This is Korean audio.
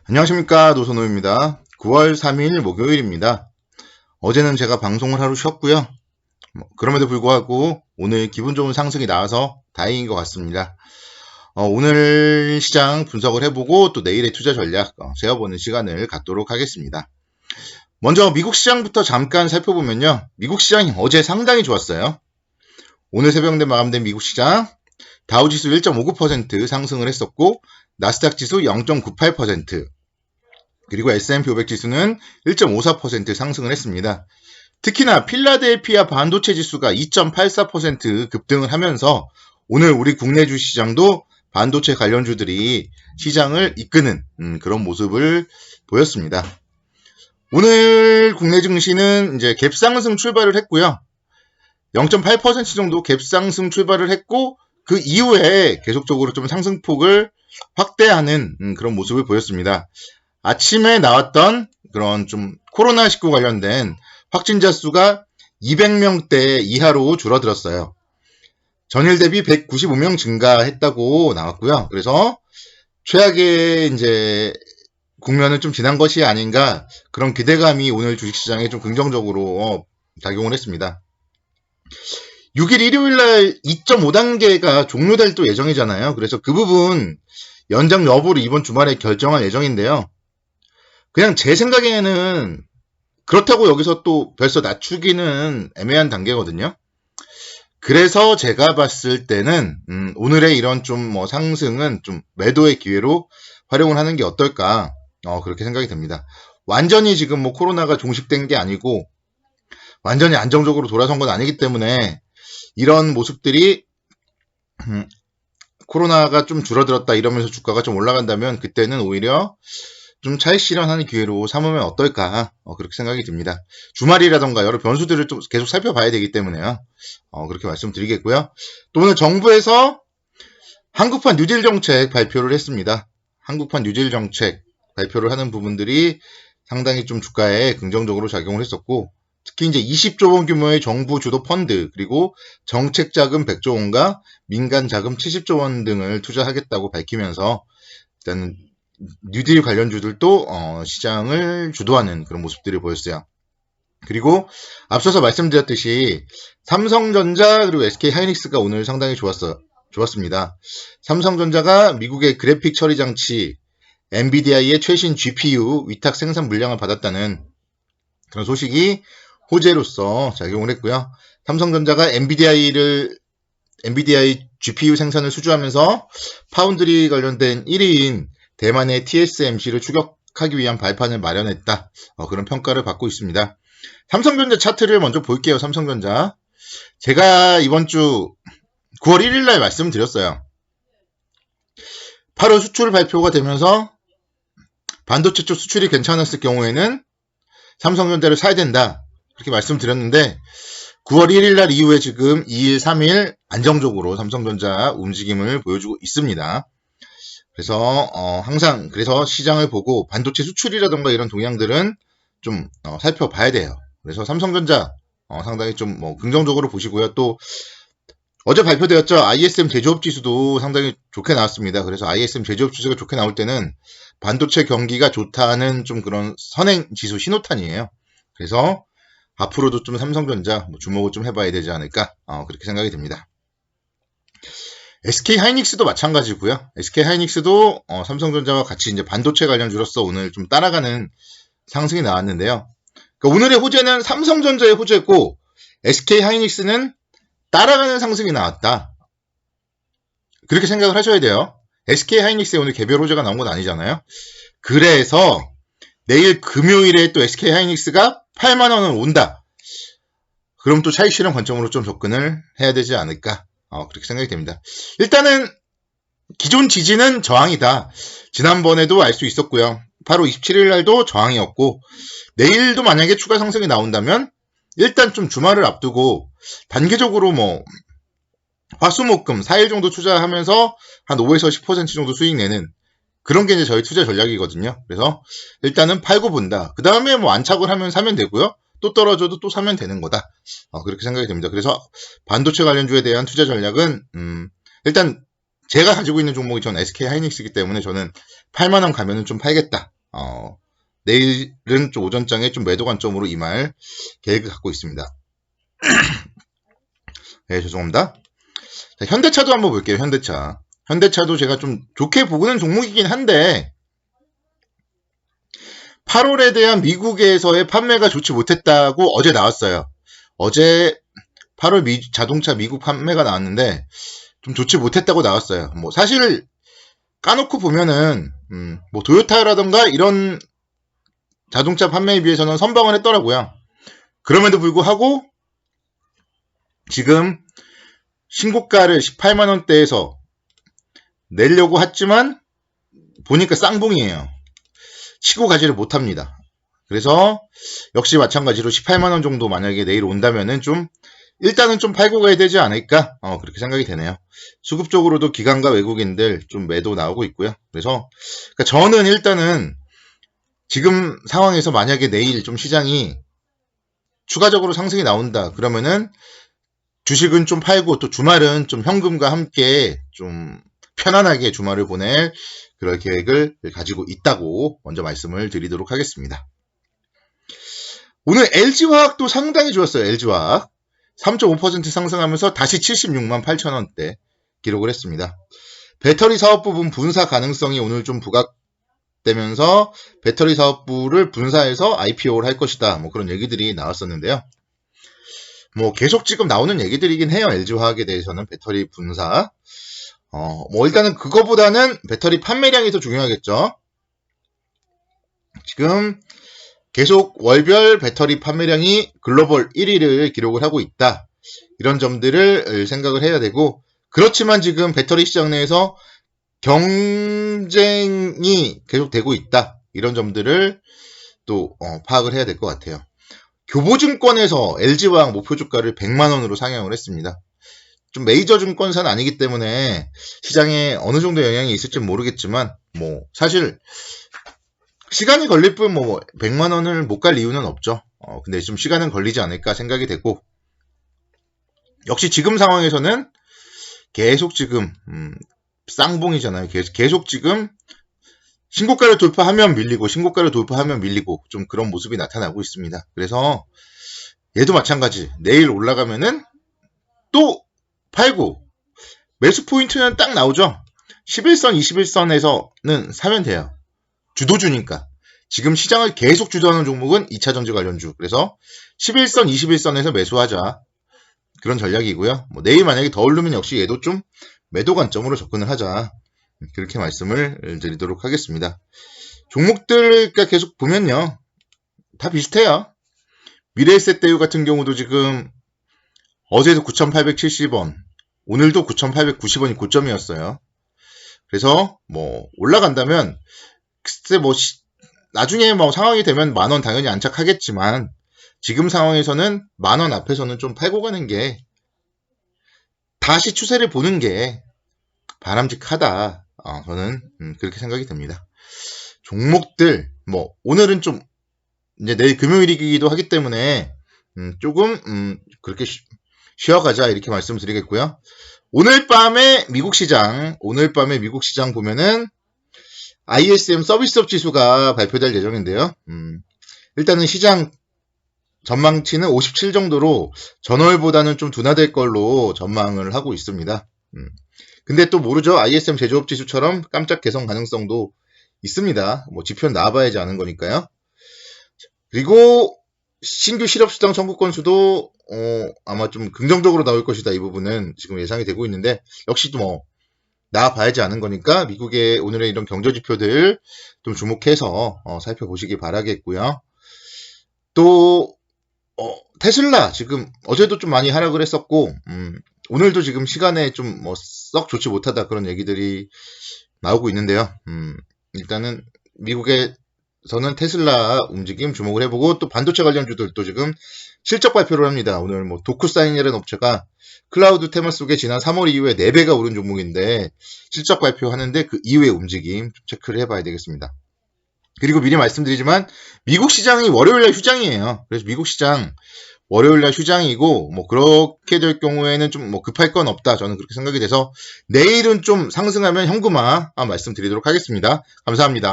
안녕하십니까, 노선호입니다. 9월 3일 목요일입니다. 어제는 제가 방송을 하루 쉬었고요. 그럼에도 불구하고 오늘 기분 좋은 상승이 나와서 다행인 것 같습니다. 오늘 시장 분석을 해보고 또 내일의 투자 전략 세워보는 시간을 갖도록 하겠습니다. 먼저 미국 시장부터 잠깐 살펴보면요. 미국 시장이 어제 상당히 좋았어요. 오늘 새벽에 마감된 미국 시장 다우지수 1.59% 상승을 했었고 나스닥 지수 0.98%, 그리고 S&P 500 지수는 1.54% 상승을 했습니다. 특히나 필라델피아 반도체 지수가 2.84% 급등을 하면서 오늘 우리 국내 주시장도 반도체 관련주들이 시장을 이끄는 그런 모습을 보였습니다. 오늘 국내 증시는 이제 갭상승 출발을 했고요. 0.8% 정도 갭상승 출발을 했고 그 이후에 계속적으로 좀 상승폭을 확대하는 그런 모습을 보였습니다. 아침에 나왔던 그런 좀 코로나19 관련된 확진자 수가 200명대 이하로 줄어들었어요. 전일 대비 195명 증가했다고 나왔고요. 그래서 최악의 이제 국면은 좀 지난 것이 아닌가, 그런 기대감이 오늘 주식시장에 좀 긍정적으로 작용을 했습니다. 6일 일요일날 2.5단계가 종료될 또 예정이잖아요. 그래서 그 부분 연장 여부를 이번 주말에 결정할 예정인데요. 그냥 제 생각에는 그렇다고 여기서 또 벌써 낮추기는 애매한 단계거든요. 그래서 제가 봤을 때는 오늘의 이런 좀 상승은 좀 매도의 기회로 활용을 하는 게 어떨까, 그렇게 생각이 듭니다. 완전히 지금 코로나가 종식된 게 아니고 완전히 안정적으로 돌아선 건 아니기 때문에 이런 모습들이 코로나가 좀 줄어들었다 이러면서 주가가 좀 올라간다면 그때는 오히려 좀 차익 실현하는 기회로 삼으면 어떨까, 그렇게 생각이 듭니다. 주말이라던가 여러 변수들을 좀 계속 살펴봐야 되기 때문에요. 그렇게 말씀드리겠고요. 또 오늘 정부에서 한국판 뉴딜 정책 발표를 했습니다. 한국판 뉴딜 정책 발표를 하는 부분들이 상당히 좀 주가에 긍정적으로 작용을 했었고, 특히 이제 20조 원 규모의 정부 주도 펀드, 그리고 정책 자금 100조 원과 민간 자금 70조 원 등을 투자하겠다고 밝히면서 일단 뉴딜 관련주들도 시장을 주도하는 그런 모습들을 보였어요. 그리고 앞서서 말씀드렸듯이 삼성전자 그리고 SK하이닉스가 오늘 상당히 좋았습니다. 삼성전자가 미국의 그래픽 처리 장치 엔비디아의 최신 GPU 위탁 생산 물량을 받았다는 그런 소식이 호재로서 작용을 했고요. 삼성전자가 엔비디아이 GPU 생산을 수주하면서 파운드리 관련된 1위인 대만의 TSMC를 추격하기 위한 발판을 마련했다, 그런 평가를 받고 있습니다. 삼성전자 차트를 먼저 볼게요. 삼성전자, 제가 이번 주 9월 1일 날 말씀드렸어요. 8월 수출 발표가 되면서 반도체 쪽 수출이 괜찮았을 경우에는 삼성전자를 사야 된다, 그렇게 말씀드렸는데 9월 1일 날 이후에 지금 2일, 3일 안정적으로 삼성전자 움직임을 보여주고 있습니다. 그래서 항상 그래서 시장을 보고 반도체 수출이라던가 이런 동향들은 좀 살펴봐야 돼요. 그래서 삼성전자 상당히 좀 긍정적으로 보시고요. 또 어제 발표되었죠. ISM 제조업 지수도 상당히 좋게 나왔습니다. 그래서 ISM 제조업 지수가 좋게 나올 때는 반도체 경기가 좋다는 좀 그런 선행 지수 신호탄이에요. 그래서 앞으로도 좀 삼성전자 주목을 좀 해봐야 되지 않을까, 그렇게 생각이 듭니다. SK하이닉스도 마찬가지고요. SK하이닉스도 삼성전자와 같이 이제 반도체 관련주로서 오늘 좀 따라가는 상승이 나왔는데요. 그러니까 오늘의 호재는 삼성전자의 호재고 SK하이닉스는 따라가는 상승이 나왔다, 그렇게 생각을 하셔야 돼요. SK하이닉스에 오늘 개별 호재가 나온 건 아니잖아요. 그래서 내일 금요일에 또 SK하이닉스가 8만원을 온다, 그럼 또 차익 실현 관점으로 좀 접근을 해야 되지 않을까, 그렇게 생각이 됩니다. 일단은 기존 지지는 저항이다, 지난번에도 알 수 있었고요. 8월 27일 날도 저항이었고 내일도 만약에 추가 상승이 나온다면 일단 좀 주말을 앞두고 단계적으로 화수목금 4일 정도 투자하면서 한 5에서 10% 정도 수익 내는 그런 게 이제 저희 투자 전략이거든요. 그래서 일단은 팔고 본다, 그 다음에 안착을 하면 사면 되고요. 또 떨어져도 또 사면 되는 거다, 그렇게 생각이 됩니다. 그래서 반도체 관련주에 대한 투자 전략은 일단 제가 가지고 있는 종목이 전 SK하이닉스이기 때문에 저는 8만원 가면은 좀 팔겠다, 내일은 좀 오전장에 좀 매도 관점으로 임할 계획을 갖고 있습니다. 네, 죄송합니다. 자, 현대차도 한번 볼게요. 현대차도 제가 좀 좋게 보고는 종목이긴 한데 8월에 대한 미국에서의 판매가 좋지 못했다고 어제 나왔어요. 어제 8월 자동차 미국 판매가 나왔는데 좀 좋지 못했다고 나왔어요. 뭐 사실 까놓고 보면은 뭐 도요타라던가 이런 자동차 판매에 비해서는 선방을 했더라고요. 그럼에도 불구하고 지금 신고가를 18만원대에서 내려고 했지만 보니까 쌍봉이에요. 치고 가지를 못합니다. 그래서 역시 마찬가지로 18만원 정도 만약에 내일 온다면은 좀 일단은 좀 팔고 가야 되지 않을까 그렇게 생각이 되네요. 수급적으로도 기관과 외국인들 좀 매도 나오고 있고요. 그래서 그러니까 저는 일단은 지금 상황에서 만약에 내일 좀 시장이 추가적으로 상승이 나온다 그러면은 주식은 좀 팔고 또 주말은 좀 현금과 함께 좀 편안하게 주말을 보낼 그런 계획을 가지고 있다고 먼저 말씀을 드리도록 하겠습니다. 오늘 LG화학도 상당히 좋았어요. LG화학 3.5% 상승하면서 다시 76만 8천원대 기록을 했습니다. 배터리 사업 부분 분사 가능성이 오늘 좀 부각되면서 배터리 사업부를 분사해서 IPO를 할 것이다. 뭐 그런 얘기들이 나왔었는데요. 뭐 계속 지금 나오는 얘기들이긴 해요. LG화학에 대해서는 배터리 분사. 뭐 일단은 그거보다는 배터리 판매량이 더 중요하겠죠. 지금 계속 월별 배터리 판매량이 글로벌 1위를 기록을 하고 있다. 이런 점들을 생각을 해야 되고 그렇지만 지금 배터리 시장 내에서 경쟁이 계속되고 있다. 이런 점들을 또 파악을 해야 될 것 같아요. 교보증권에서 LG화학 목표 주가를 100만원으로 상향을 했습니다. 좀 메이저 증권사는 아니기 때문에 시장에 어느 정도 영향이 있을지 모르겠지만 뭐 사실 시간이 걸릴 뿐 뭐 100만원을 못 갈 이유는 없죠. 근데 좀 시간은 걸리지 않을까 생각이 되고 역시 지금 상황에서는 계속 지금 쌍봉이잖아요. 계속 지금 신고가를 돌파하면 밀리고 신고가를 돌파하면 밀리고 좀 그런 모습이 나타나고 있습니다. 그래서 얘도 마찬가지. 내일 올라가면은 또 팔고 매수 포인트는 딱 나오죠. 11선, 21선에서는 사면 돼요. 주도주니까. 지금 시장을 계속 주도하는 종목은 2차전지 관련주. 그래서 11선, 21선에서 매수하자. 그런 전략이고요. 뭐 내일 만약에 더 오르면 역시 얘도 좀 매도 관점으로 접근을 하자. 그렇게 말씀을 드리도록 하겠습니다. 종목들 계속 보면요. 다 비슷해요. 미래에셋대유 같은 경우도 지금 어제도 9,870원, 오늘도 9,890원이 고점이었어요. 그래서 뭐 올라간다면 글쎄 뭐 나중에 뭐 상황이 되면 만원 당연히 안착하겠지만 지금 상황에서는 만원 앞에서는 좀 팔고 가는 게 다시 추세를 보는 게 바람직하다. 저는 그렇게 생각이 듭니다. 종목들 뭐 오늘은 좀 이제 내일 금요일이기도 하기 때문에 조금 그렇게 쉬어가자 이렇게 말씀드리겠고요. 오늘 밤에 미국 시장 보면은 ISM 서비스업 지수가 발표될 예정인데요. 일단은 시장 전망치는 57 정도로 전월보다는 좀 둔화될 걸로 전망을 하고 있습니다. 근데 또 모르죠. ISM 제조업 지수처럼 깜짝 개선 가능성도 있습니다. 뭐 지표는 나와봐야지 아는 거니까요. 그리고 신규 실업수당 청구 건수도 아마 좀 긍정적으로 나올 것이다. 이 부분은 지금 예상이 되고 있는데 역시 또 뭐 나와봐야지 아는 거니까 미국의 오늘의 이런 경제지표들 좀 주목해서 살펴보시기 바라겠고요. 또 테슬라 지금 어제도 좀 많이 하락을 했었고 오늘도 지금 시간에 좀 뭐 썩 좋지 못하다 그런 얘기들이 나오고 있는데요. 일단은 미국에서는 테슬라 움직임 주목을 해보고 또 반도체 관련주들도 지금 실적 발표를 합니다. 오늘 뭐 도쿠사인이라는 업체가 클라우드 테마 속에 지난 3월 이후에 4배가 오른 종목인데 실적 발표하는데 그 이후의 움직임 체크를 해봐야 되겠습니다. 그리고 미리 말씀드리지만 미국 시장이 월요일날 휴장이에요. 그래서 미국 시장 월요일날 휴장이고 뭐 그렇게 될 경우에는 좀 뭐 급할 건 없다. 저는 그렇게 생각이 돼서 내일은 좀 상승하면 현금화 말씀드리도록 하겠습니다. 감사합니다.